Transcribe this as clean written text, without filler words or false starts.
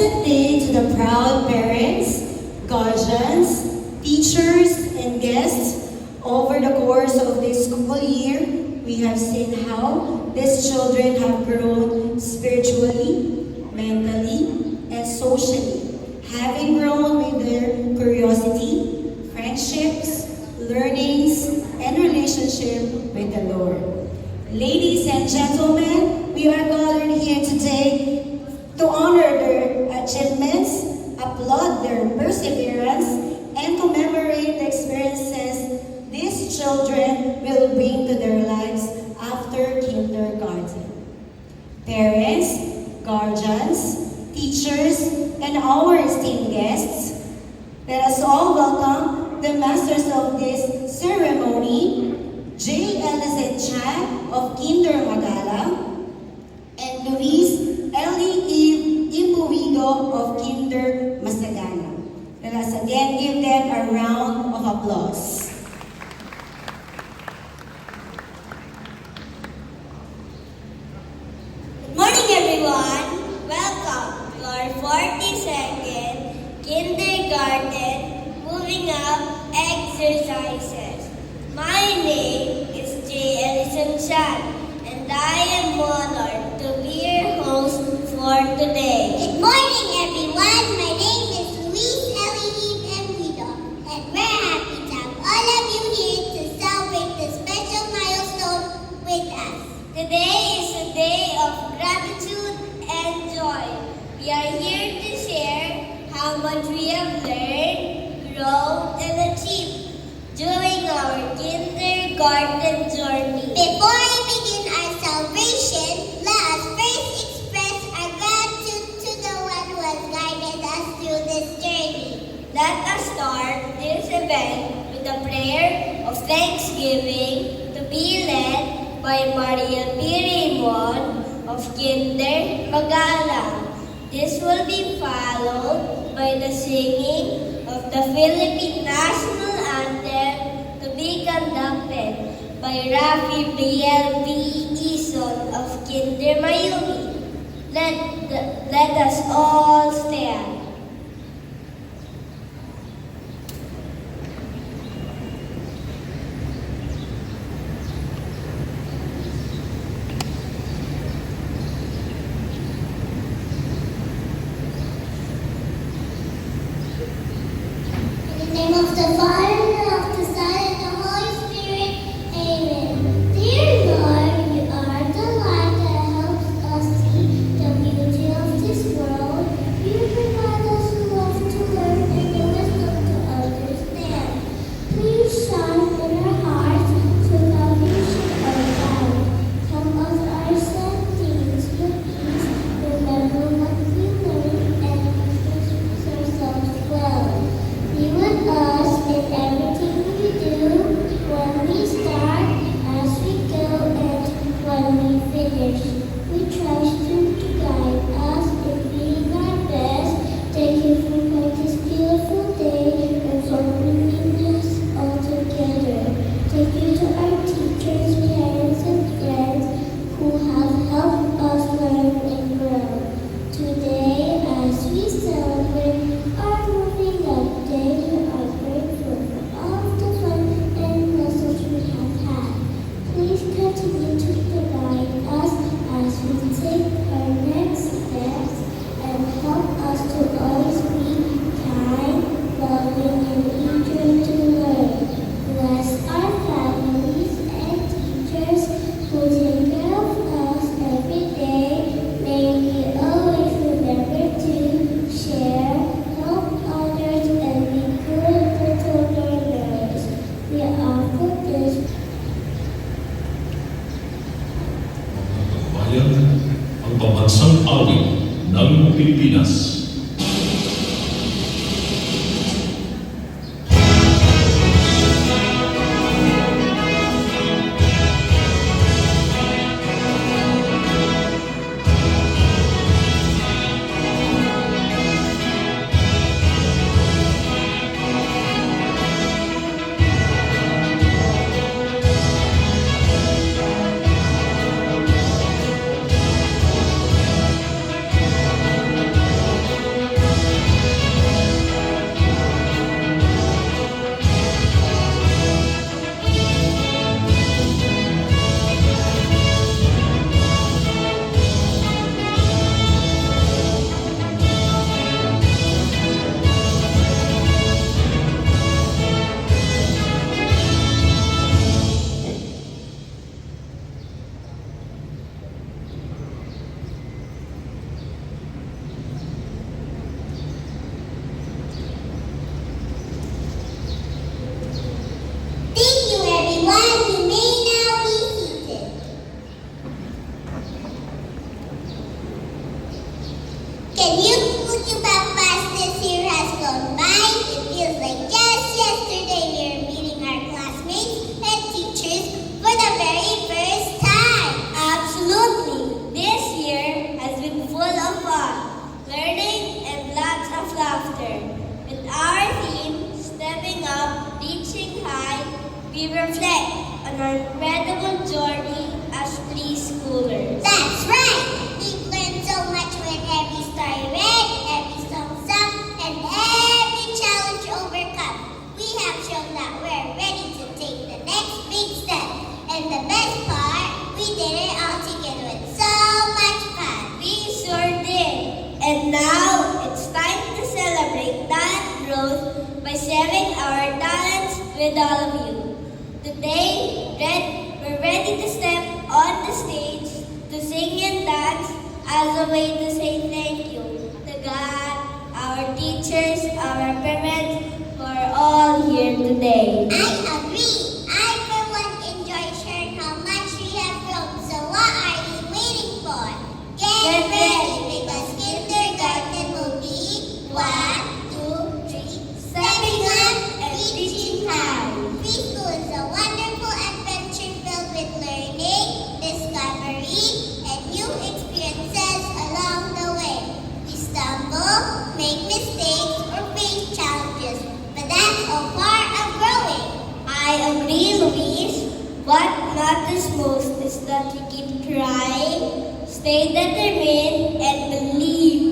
Blessed day to the proud parents, guardians, teachers, and guests. Over the course of this school year, we have seen how these children have grown spiritually, mentally, and socially, having grown with their curiosity, friendships, learnings, and relationship with the Lord. Ladies and gentlemen, we are gathered here today to honor their achievements, applaud their perseverance, and commemorate the experiences these children will bring to their lives after kindergarten. Parents, guardians, teachers, and our esteemed guests, let us all welcome the masters of this ceremony, J. Elizabeth Chan of Kinder Magala, and Luis Ellie Eve Imbuigo of Kinder Masagana. Let us again give them a round of applause. Good morning, everyone. Welcome to our 42nd kindergarten moving up exercises. My name is J. Ellison Chan, and I am honored to be your host for today. Good morning, everyone. My name is Luis Ellie Emguido, and we're happy to have all of you here to celebrate this special milestone with us. Today is a day of gratitude and joy. We are here to share how much we have learned, grown, and achieved during our kindergarten journey. Before we begin our celebration, let us first express our gratitude to the one who has guided us through this journey. Let us start this event with a prayer of thanksgiving to be led by Maria P. Raymond of Kinder Magalang. This will be followed by the singing of the Philippine National Anthem to be conducted by Rafi B.L.B. Ison of Kinder Mayumi. Let us all stand. In the name of the Father, and of the Son, and the Holy Spirit. Amen. Dear Lord, you are the light that helps us see the beauty of this world. You provide us the love to learn and the wisdom to understand. Please shine in our hearts so that we should guide. Help us our sentence with peace. Remember what we learned and introduce ourselves well. Be with us in everything we do, when we start, as we go, and when we finish. We trust you to guide us in being our best. Thank you for this beautiful day and for bringing us all together. Thank you to our teachers, parents, and friends who have helped us learn and grow. Today, as we celebrate our moving up day, we are grateful for all the fun and lessons we have had. Please continue to guide us as we take our next steps and help us to always be kind, loving, and eager to learn. Bless our families and teachers who take care of us every day. May we always remember to share, help others, and be good little learners. We offer this Bayan, ang pambansang awit ng Pilipinas. we reflect on our incredible journey as preschoolers. That's right! We've learned so much with every story read, every song sung, and every challenge overcome. We have shown that we're ready to take the next big step. And the best part, we did it all together with so much fun. We sure did. And now, it's time to celebrate that growth by sharing our talents with all of you. Today, we're ready to step on the stage to sing and dance as a way to say thank you to God, our teachers, our parents, who are all here today. I agree. I, for one, enjoy sharing how much we have grown. So what are you waiting for? Get ready, because kindergarten will be 1, 2, 3, stepping up and reaching high. Preschool is a wonderful adventure filled with learning, discovery, and new experiences along the way. We stumble, make mistakes, or face challenges, but that's all part of growing. I agree, Louise. What matters most is that we keep trying, stay determined, and believe